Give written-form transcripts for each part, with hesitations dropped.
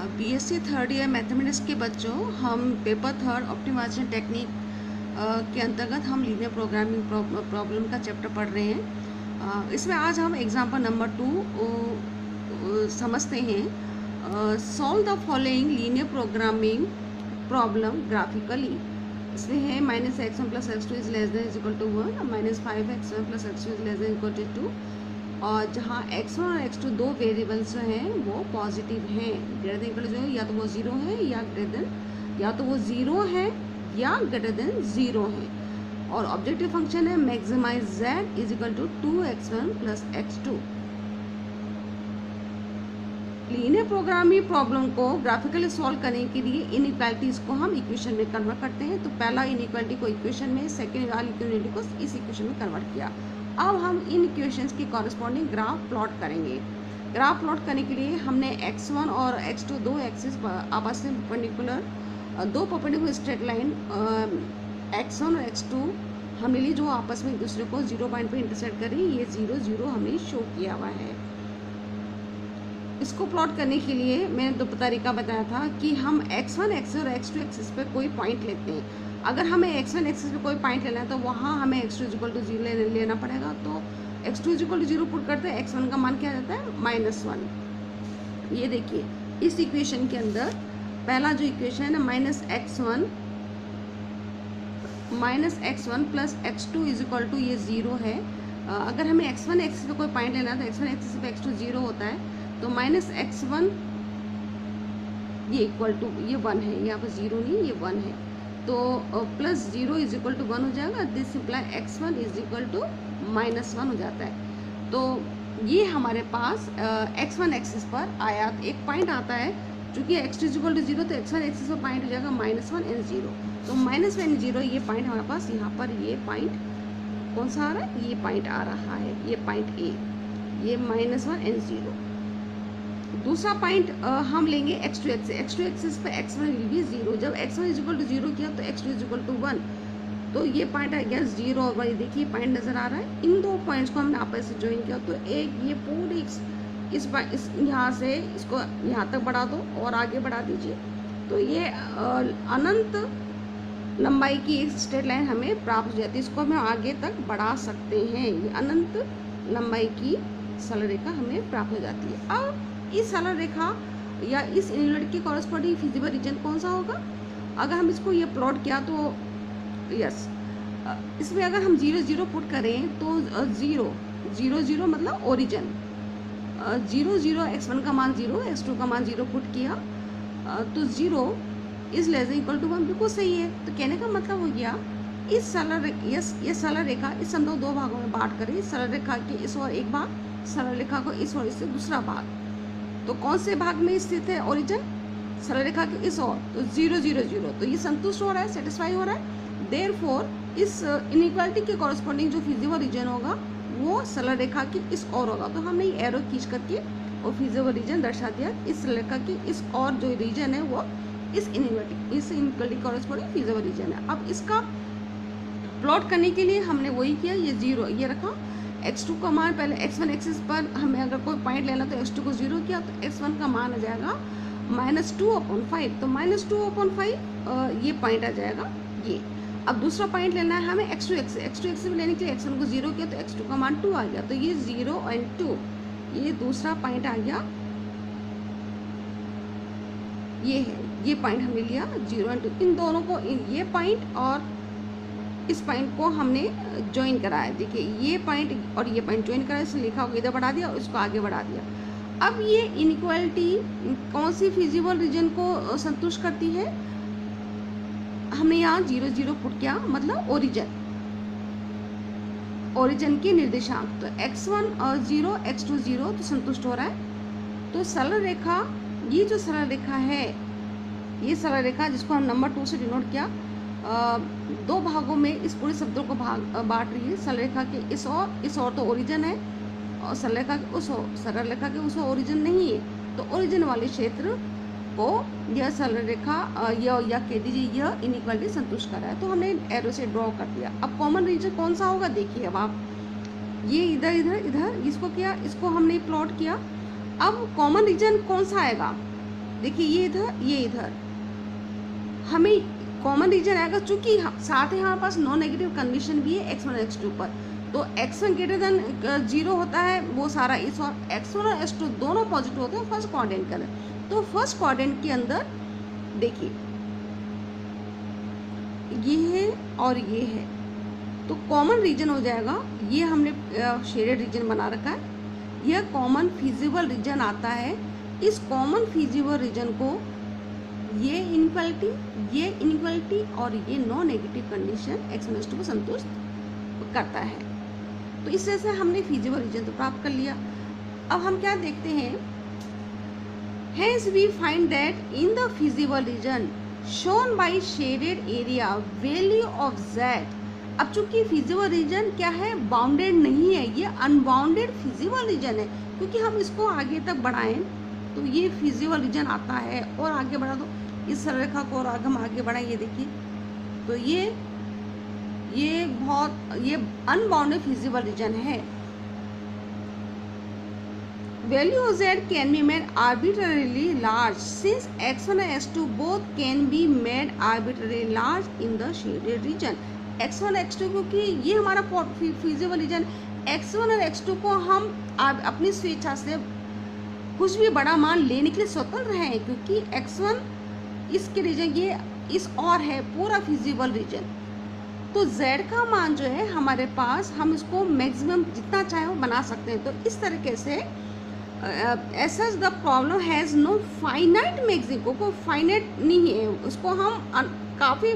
BSc third year mathematics के बच्चों, हम पेपर थर्ड ऑप्टिमाइजेशन टेक्निक के अंतर्गत हम लीनियर प्रोग्रामिंग प्रॉब्लम का चैप्टर पढ़ रहे हैं। इसमें आज हम एग्जाम्पल नंबर 2 समझते हैं। Solve the following linear programming problem graphically. इसमें है -x1 + x2 is less than equal to 1 और -5x1 + x2 is less than equal to 2। और जहाँ x1 और x2 दो वेरिएबल्स जो हैं वो पॉजिटिव हैं, ग्रेटर देन इक्वल जो है या तो वो 0 है या ग्रेटर देन, या तो वो 0 है या ग्रेटर देन 0 है। और ऑब्जेक्टिव फंक्शन है maximize z is equal to 2x1 + x2। Linear programming problem को ग्राफिकली सॉल्व करने के लिए इनइक्वालिटीज को हम इक्वेशन में कन्वर्ट करते हैं। तो पहला इनइक्वालिटी को इक्वेशन में, सेकेंड वाली इक्वालिटी को इस इक्वेशन में कन्वर्ट किया। अब हम इन इक्वेशंस की कॉरेस्पॉन्डिंग ग्राफ प्लॉट करेंगे। ग्राफ प्लॉट करने के लिए हमने x1 और x2 दो एक्सिस आपस में परपेंडिकुलर, दो परपेंडिकुलर स्ट्रेट लाइन x1 और x2 हमने ली जो आपस में एक दूसरे को 0 पॉइंट पर इंटरसेक्ट करें। ये 0 0 हमने शो किया हुआ है। इसको प्लॉट करने के लिए मैंने दो तरीका बताया था कि हम x1 x और x2 एक्सिस पे कोई पॉइंट लेते हैं। अगर हमें x1 एक्सिस पे कोई पॉइंट लेना है तो वहाँ हमें x2 = 0 लेना पड़ेगा। तो x2 = 0 पुट करते हैं, x1 का मान क्या जाता है -1। ये देखिए इस इक्वेशन के अंदर पहला जो इक्वेशन है ना -x1 + x2 is equal to ये 0 है। अगर हमें x1 एक्सिस पे कोई पॉइंट लेना है तो x1 एक्सिस पे x2 0 होता है, तो -x1 ये इक्वल टू ये 1 है, यहाँ पर 0 नहीं ये 1 है, तो +0 इज इक्वल टू 1 हो जाएगा। This imply x1 is equal to -1 हो जाता है। तो ये हमारे पास x1 एक्सिस पर आया एक पॉइंट आता है। चूँकि x2 = 0 तो x1 एक्सिस पर पॉइंट हो जाएगा -1 and 0। तो -1 0 ये पॉइंट हमारे पास यहाँ पर, ये पॉइंट कौन सा आ रहा है, ये पॉइंट आ रहा है, ये पॉइंट A, ये -1 and 0। दूसरा पॉइंट हम लेंगे x2 एक्सिस पे x1 विल बी 0। जब x1 = 0 किया तो x2 = 1, तो ये पॉइंट आ गया 0 और 1। देखिए पॉइंट नज़र आ रहा है। इन दो पॉइंट्स को हमने आपस में ज्वाइन किया तो एक ये पूरी इस यहाँ से इसको यहाँ तक बढ़ा दो और आगे बढ़ा दीजिए, तो ये अनंत लंबाई की एक स्ट्रेट लाइन हमें प्राप्त हो जाती है। इसको हम आगे तक बढ़ा सकते हैं। ये अनंत लंबाई की सरल रेखा हमें प्राप्त हो जाती है। अब इस सरल रेखा या इस इनइक्वालिटी की कॉरेस्पॉन्डिंग फिजिबल रीजन कौन सा होगा? अगर हम इसको ये प्लॉट किया तो यस, इसमें अगर हम 0 0 पुट करें तो 0 0 0 मतलब ओरिजिन, 0 0 x1 का मान 0, x2 का मान 0 पुट किया तो 0 is less than equal to 1, बिल्कुल सही है। तो कहने का मतलब हो गया इस सरल ये सरल रेखा इस हम दो भागों में बांट करें। सरल रेखा के इस और एक भाग, सरल रेखा को इस और इससे दूसरा भाग। तो कौन से भाग में स्थित है ओरिजिन? सरल रेखा के इस और, तो 0 0 0, तो ये संतुष्ट हो रहा है, सेटिस्फाई हो रहा है। देयरफॉर इस इनइक्वालिटी के कॉरेस्पॉन्डिंग जो फिजिबल रीजन होगा वो सरल रेखा की इस और होगा। तो हमने ये एरो खींच करके और फिजिबल रीजन दर्शा दिया। इस सरल रेखा की इस और जो रीजन है वो इस इनइक्वालिटी कॉरेस्पॉन्डिंग फिजिबल रीजन है। अब इसका प्लॉट करने के लिए हमने वही किया, ये 0 ये रखा। x2 का मान पहले x1 एक्सिस पर हमें अगर कोई पॉइंट लेना तो x2 को 0 किया तो x1 का मान आ जाएगा -2/5। तो -2/5 ये पॉइंट आ जाएगा ये। अब दूसरा पॉइंट लेना है हमें x2 एक्सिस में लेने के लिए x1 को 0 किया तो x2 का मान 2 आ गया। तो ये 0 and 2 ये दूसरा पॉइंट आ गया, ये है, ये पॉइंट हमने लिया 0 and 2। इन दोनों को, ये पॉइंट और इस पॉइंट को हमने ज्वाइन कराया। देखिए ये पॉइंट और ये पॉइंट ज्वाइन कराया, इसने लिखा होगा इधर बढ़ा दिया और इसको आगे बढ़ा दिया। अब ये इनइक्वालिटी कौन सी फिजिबल रीजन को संतुष्ट करती है? हमने यहाँ 0 0 पुट किया, मतलब ओरिजिन के निर्देशांक। तो x1 0 x2 0 तो संतुष्ट हो रहा है। तो सरल रेखा, ये जो सरल रेखा है, ये सरल रेखा जिसको हम नंबर 2 से डिनोट किया, दो भागों में इस पूरे शब्दों को बांट रही है। सरल रेखा के इस और तो ओरिजिन है और सरल रेखा के उस और, सरल रेखा के उस और ओरिजिन नहीं है। तो ओरिजिन वाले क्षेत्र को यह सरल रेखा या कह दीजिए यह इनइक्वालिटी संतुष्ट कर रहा है। तो हमने एरो से ड्रॉ कर दिया। अब कॉमन रीजन कौन सा होगा? देखिए अब आप ये इधर इसको किया, इसको हमने प्लॉट किया। अब कॉमन रीजन कौन सा आएगा? देखिए ये इधर ये इधर, हमें कॉमन रीजन आएगा, चूंकि साथ ही हमारे पास नॉन नेगेटिव कंडीशन भी है x1 और x2 पर, तो x1 ग्रेटर देन 0 होता है वो सारा इस, और x1 और x2 दोनों पॉजिटिव होते हैं फर्स्ट क्वाड्रेंट के अंदर। तो फर्स्ट क्वाड्रेंट के अंदर देखिए ये है और ये है, तो कॉमन रीजन हो जाएगा, ये हमने शेडेड रीजन बना रखा है, यह कॉमन फिजिबल रीजन आता है। इस कॉमन फिजिबल रीजन को ये इनइक्वालिटी और ये non negative condition x1 x2 को संतुष्ट करता है। तो इस तरह से हमने फिजिबल रीजन तो प्राप्त कर लिया। अब हम क्या देखते हैं, hence we find that in the feasible region shown by shaded area value of z। अब चूंकि फिजिबल रीजन क्या है, बाउंडेड नहीं है, ये अनबाउंडेड फिजिबल रीजन है, क्योंकि हम इसको आगे तक बढ़ाएं तो ये फिजिबल रीजन आता है, और आगे बढ़ा तो इस सरल रेखा को और हम आगे बढ़ाएं, ये देखिए, तो ये अनबाउंडेड फिजिबल रीजन है। Value of z can be made arbitrarily large since x1 and x2 both can be made arbitrarily large in the shaded region। x1 x2 क्योंकि ये हमारा फिजिबल रीजन, x1 और x2 को हम अपनी स्वेच्छा से कुछ भी बड़ा मान लेने के लिए स्वतंत्र हैं, क्योंकि x1 इसके रीजन ये इस और है पूरा फिजिबल रीजन। तो z का मान जो है हमारे पास, हम इसको मैक्सिमम जितना चाहे वो बना सकते हैं। तो इस तरीके से ऐसा the problem has no finite maximum, को फाइनाइट नहीं है, उसको हम काफ़ी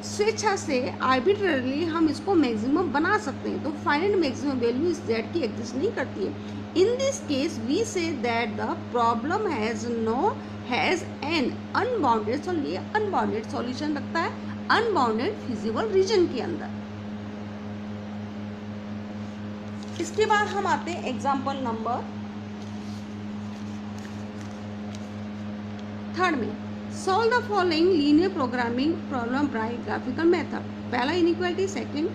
स्वेच्छा से आर्बिट्ररली हम इसको मैक्सिमम बना सकते हैं। तो फाइनाइट मैक्सिमम वैल्यू इस z की एग्जिस्ट नहीं करती है। In this case we say that the problem has an unbounded solution, ये अनबाउंडेड सॉल्यूशन रखता है अनबाउंडेड फिजिबल रीजन के अंदर। इसके बाद हम आते हैं एग्जाम्पल नंबर 3 में। Solve the following linear programming problem by graphical method. पहला इनइक्वालिटी, सेकंड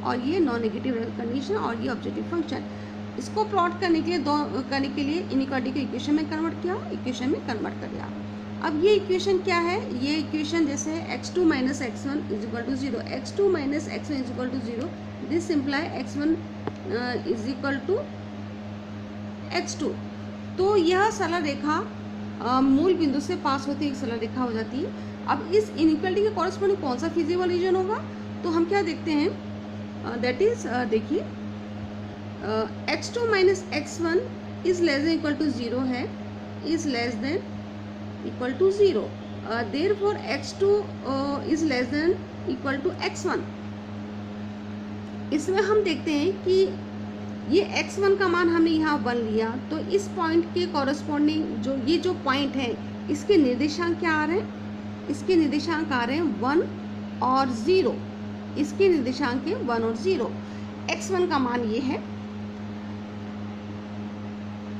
और ये नॉन नेगेटिव कंडीशन और ये ऑब्जेक्टिव फंक्शन। इसको प्लॉट करने के लिए इनइक्वालिटी को इक्वेशन में कन्वर्ट किया, इक्वेशन में कन्वर्ट कर दिया। अब ये इक्वेशन क्या है, ये इक्वेशन जैसे x2 minus x1 is equal to 0, x2 minus x1 is equal to 0, this imply x1 is equal to x2। तो यह सरल रेखा मूल बिंदु से पास होती एक सरल रेखा हो जाती है। अब इस इनइक्वालिटी के कॉरेस्पॉन्डिंग कौन सा फिजिबल रीजन होगा, तो हम क्या देखते हैं, दैट इज देखिए x2 minus x1 is less than equal to 0 है, is less than equal to 0, therefore x2 is less than equal to x1। इसमें हम देखते हैं कि ये x1 का मान हमने यहाँ 1 लिया, तो इस पॉइंट के कॉरेस्पॉन्डिंग ये जो पॉइंट है इसके निर्देशांक क्या आ रहे हैं, इसके निर्देशांक आ रहे हैं 1 और 0, इसके निर्देशांक है 1 और 0, x1 का मान ये है।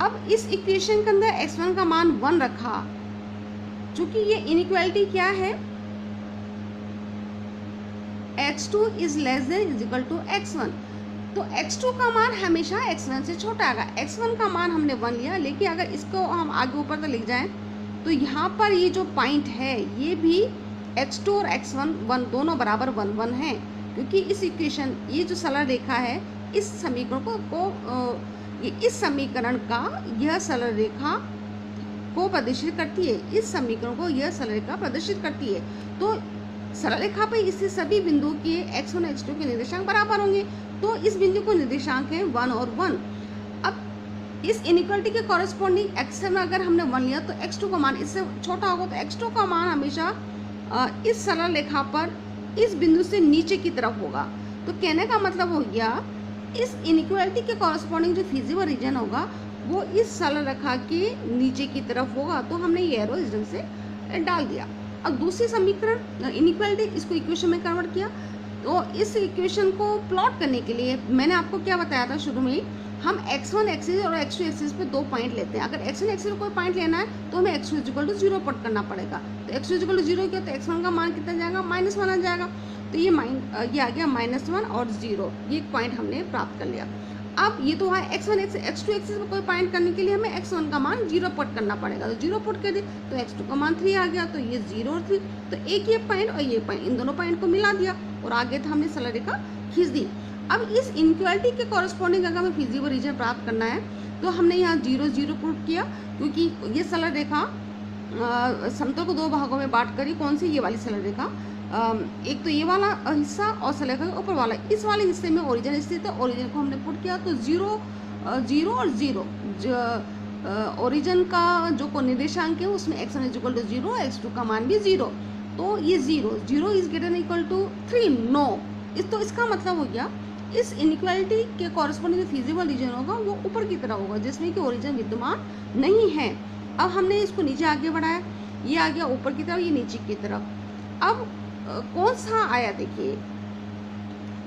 अब इस इक्वेशन के अंदर x1 का मान 1 रखा, चूंकि ये इनइक्वालिटी क्या है, x2 is less than is equal to x1, तो x2 का मान हमेशा x1 से छोटा आएगा। x1 का मान हमने 1 लिया, लेकिन अगर इसको हम आगे ऊपर तक लिख जाएं तो यहाँ पर ये जो पॉइंट है ये भी x2 और x1 दोनों बराबर 1 1 है, क्योंकि इस इक्वेशन ये जो सरल रेखा है इस समीकरण इस समीकरण का यह सरल रेखा को प्रदर्शित करती है, इस समीकरण को यह सरल रेखा प्रदर्शित करती है। तो सरल रेखा पर इससे सभी बिंदुओं के x1 और x2 के निर्देशांक बराबर होंगे, तो इस बिंदु को निर्देशांक है 1 और 1। अब इस इनइक्वालिटी के कॉरेस्पॉन्डिंग x1 अगर हमने 1 लिया तो x2 का मान इससे छोटा होगा, तो x2 का मान हमेशा इस सरल रेखा पर इस बिंदु से नीचे की तरफ होगा। तो कहने का मतलब हो गया, इस इनइक्वालिटी के कॉरेस्पॉन्डिंग जो फिजिबल रीजन होगा वो इस सरल रेखा के नीचे की तरफ होगा। तो हमने ये एरो इस ढंग से डाल दिया। अब दूसरी समीकरण इनइक्वालिटी, इसको इक्वेशन में कन्वर्ट किया। तो इस इक्वेशन को प्लॉट करने के लिए मैंने आपको क्या बताया था शुरू में, हम x1 एक्सिस और x2 एक्सिस पे 2 पॉइंट लेते हैं। अगर x1 एक्सिस पे कोई पॉइंट लेना है तो हमें x2 इक्वल टू 0 पुट करना पड़ेगा। तो x2 इक्वल टू 0 किया तो x1 का मान कितना जाएगा, -1 आ जाएगा। तो ये आ गया -1 और 0, ये पॉइंट हमने प्राप्त कर लिया। अब ये तो है x1 x2 एक्सिस में कोई पॉइंट करने के लिए हमें x1 का मान 0 पुट करना पड़ेगा, तो 0 पुट कर दिए तो x2 का मान 3 आ गया, तो ये 0 और 3, तो एक ये पॉइंट और ये पॉइंट, इन दोनों पॉइंट को मिला दिया और आगे था हमने सरल रेखा खींच दी। अब इस इनइक्वालिटी के कॉरस्पॉन्डिंग अगर हमें फिजिबल रीजन प्राप्त करना है तो हमने यहाँ 0 0 पुट किया, क्योंकि ये सरल रेखा समतल को दो भागों में बांट करी। कौन सी? ये वाली सरल रेखा, एक तो ये वाला हिस्सा और सरल रेखा के ऊपर वाला, इस वाले हिस्से में ओरिजिन स्थित है, ओरिजिन को हमने पुट किया तो 0 0 और 0, ओरिजिन का जो को निर्देशांक है उसमें x1 इक्वल टू 0, x2 का मान भी 0, तो ये 0 0 is greater than equal to 3, no. तो इसका मतलब हो गया इस इनइक्वालिटी के कॉरस्पॉन्डिंग जो फिजिबल रीजन होगा वो ऊपर की तरफ होगा, जिसमें कि ओरिजिन विद्यमान नहीं है। अब हमने इसको नीचे आगे बढ़ाया, ये आ गया ऊपर की तरफ, ये नीचे की तरफ। अब कौन सा आया? देखिए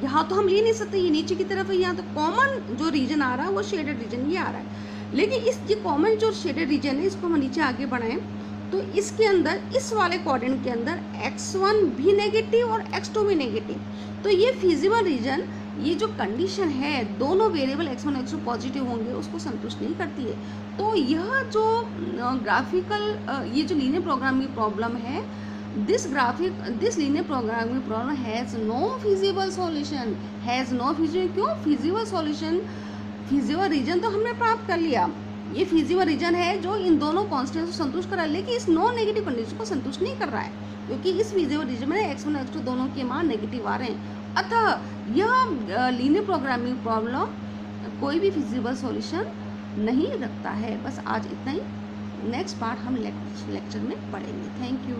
यहाँ तो हम ले नहीं सकते, ये नीचे की तरफ है, यहाँ तो कॉमन जो रीजन आ रहा है वो शेडेड रीजन ये आ रहा है। लेकिन इस ये कॉमन जो शेडेड रीजन है इसको हम नीचे आगे बढ़ाएं तो इसके अंदर, इस वाले क्वाड्रेंट के अंदर x1 भी नेगेटिव और x2 भी नेगेटिव, तो ये फिजिबल रीजन, ये जो कंडीशन है दोनों वेरिएबल x1 और x2 पॉजिटिव होंगे उसको संतुष्ट नहीं करती है। तो यह जो ग्राफिकल ये जो लीनियर प्रोग्रामिंग प्रॉब्लम है, this linear programming problem has no feasible solution, क्यों? feasible solution, feasible region तो हमने प्राप्त कर लिया, ये feasible region है जो इन दोनों कांस्टेंट को संतुष्ट कर रहा है, लेकिन इस नॉन नेगेटिव कंडीशन को संतुष्ट नहीं कर रहा है, क्योंकि इस feasible region में x1 और x2 दोनों के मान नेगेटिव आ रहे हैं। अतः यह लीनियर प्रोग्रामिंग प्रॉब्लम कोई भी feasible solution नहीं रखता है। बस आज इतना ही, नेक्स्ट पार्ट हम लेक्चर में पढ़ेंगे। Thank you.